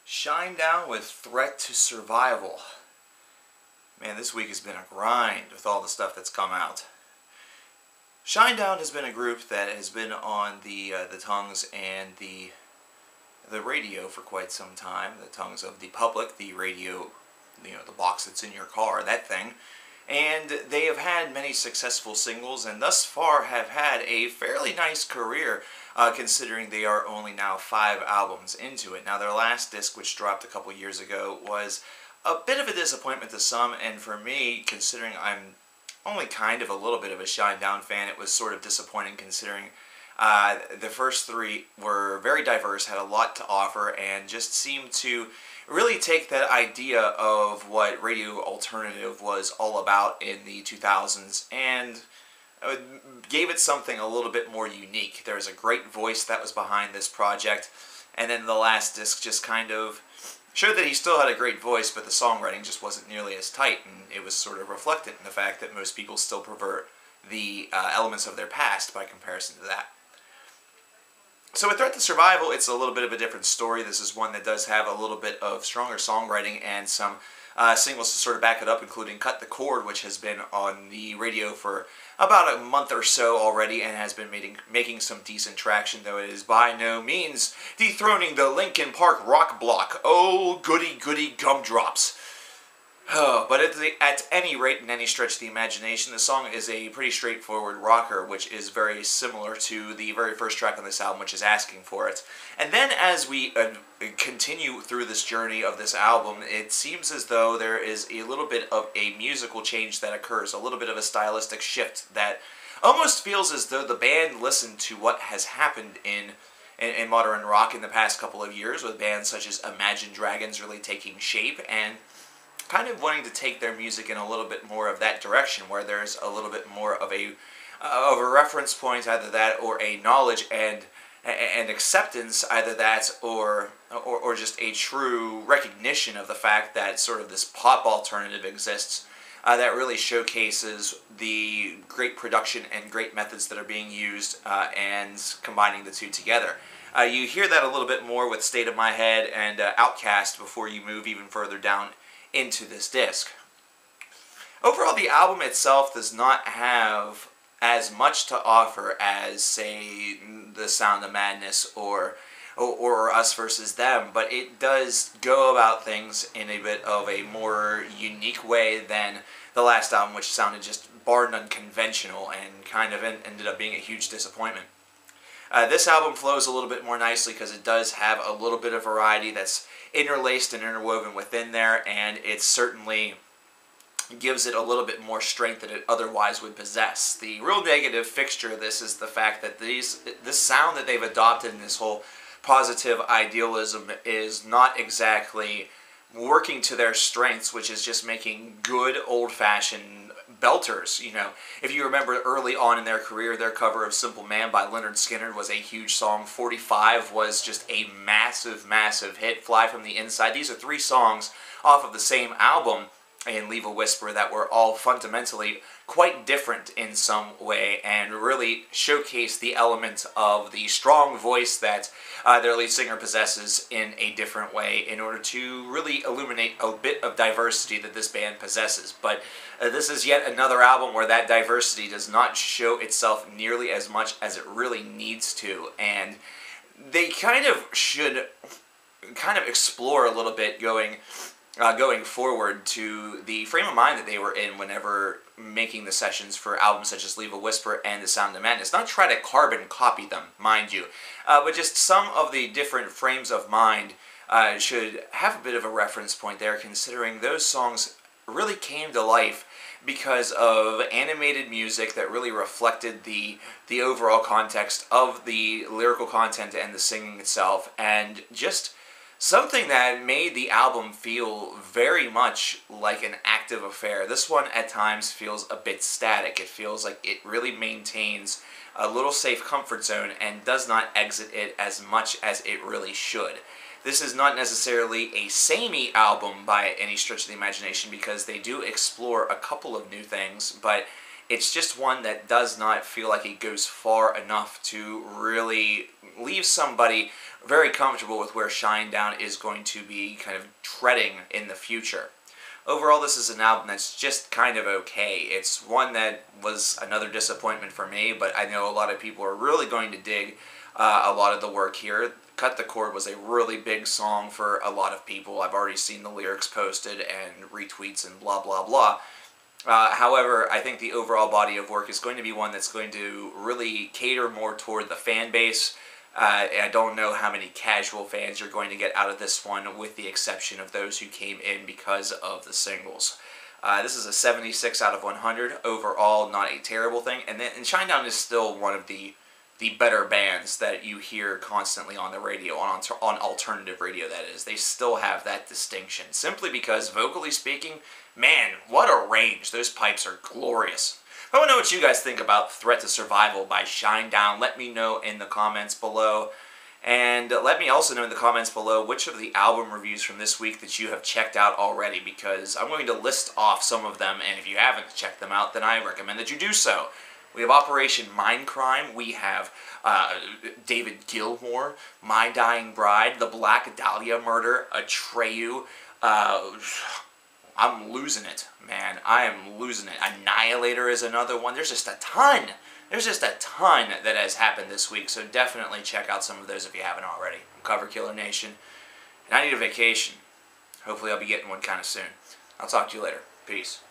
Shinedown with Threat to Survival. Man, this week has been a grind with all the stuff that's come out. Shinedown has been a group that has been on the tongues and the radio for quite some time. The tongues of the public, the radio, the box that's in your car, that thing. And they have had many successful singles and thus far have had a fairly nice career considering they are only now 5 albums into it. Now their last disc, which dropped a couple years ago, was a bit of a disappointment to some, and for me, considering I'm only kind of a little bit of a Shinedown fan, it was sort of disappointing considering the first 3 were very diverse, had a lot to offer, and just seemed to really take that idea of what radio alternative was all about in the 2000s and gave it something a little bit more unique. There was a great voice that was behind this project, and then the last disc just kind of showed that he still had a great voice, but the songwriting just wasn't nearly as tight, and it was sort of reflected in the fact that most people still pervert the elements of their past by comparison to that. So with Threat to Survival, it's a little bit of a different story. This is one that does have a little bit of stronger songwriting and some singles to sort of back it up, including Cut the Cord, which has been on the radio for about a month or so already and has been making some decent traction, though it is by no means dethroning the Linkin Park rock block. Oh, goody goody gumdrops. Oh, but at any rate, in any stretch of the imagination, the song is a pretty straightforward rocker, which is very similar to the very first track on this album, which is Asking For It. And then as we continue through this journey of this album, it seems as though there is a little bit of a musical change that occurs, a little bit of a stylistic shift that almost feels as though the band listened to what has happened in modern rock in the past couple of years, with bands such as Imagine Dragons really taking shape and kind of wanting to take their music in a little bit more of that direction, where there's a little bit more of a reference point, either that or a knowledge and acceptance, either that or just a true recognition of the fact that sort of this pop alternative exists that really showcases the great production and great methods that are being used and combining the two together. You hear that a little bit more with State of My Head and Outcast before you move even further down into this disc. Overall, the album itself does not have as much to offer as, say, The Sound of Madness or Us Versus Them, but it does go about things in a bit of a more unique way than the last album, which sounded just bar none conventional and kind of ended up being a huge disappointment. This album flows a little bit more nicely because it does have a little bit of variety that's interlaced and interwoven within there, and it certainly gives it a little bit more strength than it otherwise would possess. The real negative fixture of this is the fact that this sound that they've adopted in this whole positive idealism is not exactly working to their strengths, which is just making good old-fashioned belters. If you remember early on in their career, their cover of Simple Man by Lynyrd Skynyrd was a huge song. 45 was just a massive, massive hit. Fly From the Inside. These are 3 songs off of the same album, and Leave a Whisper, that were all fundamentally quite different in some way and really showcase the element of the strong voice that their lead singer possesses in a different way in order to really illuminate a bit of diversity that this band possesses. But this is yet another album where that diversity does not show itself nearly as much as it really needs to, and they kind of should explore a little bit going forward to the frame of mind that they were in whenever making the sessions for albums such as Leave a Whisper and The Sound of Madness. Not try to carbon copy them, mind you, but just some of the different frames of mind should have a bit of a reference point there, considering those songs really came to life because of animated music that really reflected the overall context of the lyrical content and the singing itself, and just something that made the album feel very much like an active affair. This one at times feels a bit static. It feels like it really maintains a little safe comfort zone and does not exit it as much as it really should. This is not necessarily a samey album by any stretch of the imagination because they do explore a couple of new things, but it's just one that does not feel like it goes far enough to really leave somebody very comfortable with where Shinedown is going to be kind of treading in the future. Overall, this is an album that's just kind of okay. It's one that was another disappointment for me, but I know a lot of people are really going to dig a lot of the work here. Cut the Cord was a really big song for a lot of people. I've already seen the lyrics posted and retweets and blah, blah, blah. However, I think the overall body of work is going to be one that's going to really cater more toward the fan base. I don't know how many casual fans you're going to get out of this one, with the exception of those who came in because of the singles. This is a 76 out of 100. Overall, not a terrible thing. And Shinedown is still one of the better bands that you hear constantly on the radio, on alternative radio, that is. They still have that distinction, simply because, vocally speaking, man, what a range. Those pipes are glorious. I want to know what you guys think about Threat to Survival by Shinedown. Let me know in the comments below. And let me also know in the comments below which of the album reviews from this week that you have checked out already, because I'm going to list off some of them, and if you haven't checked them out, then I recommend that you do so. We have Operation Mindcrime, we have David Gilmour, My Dying Bride, The Black Dahlia Murder, Atreyu, I'm losing it, man. I am losing it. Annihilator is another one. There's just a ton. There's just a ton that has happened this week, so definitely check out some of those if you haven't already. I'm coverkillernation, and I need a vacation. Hopefully I'll be getting one kind of soon. I'll talk to you later. Peace.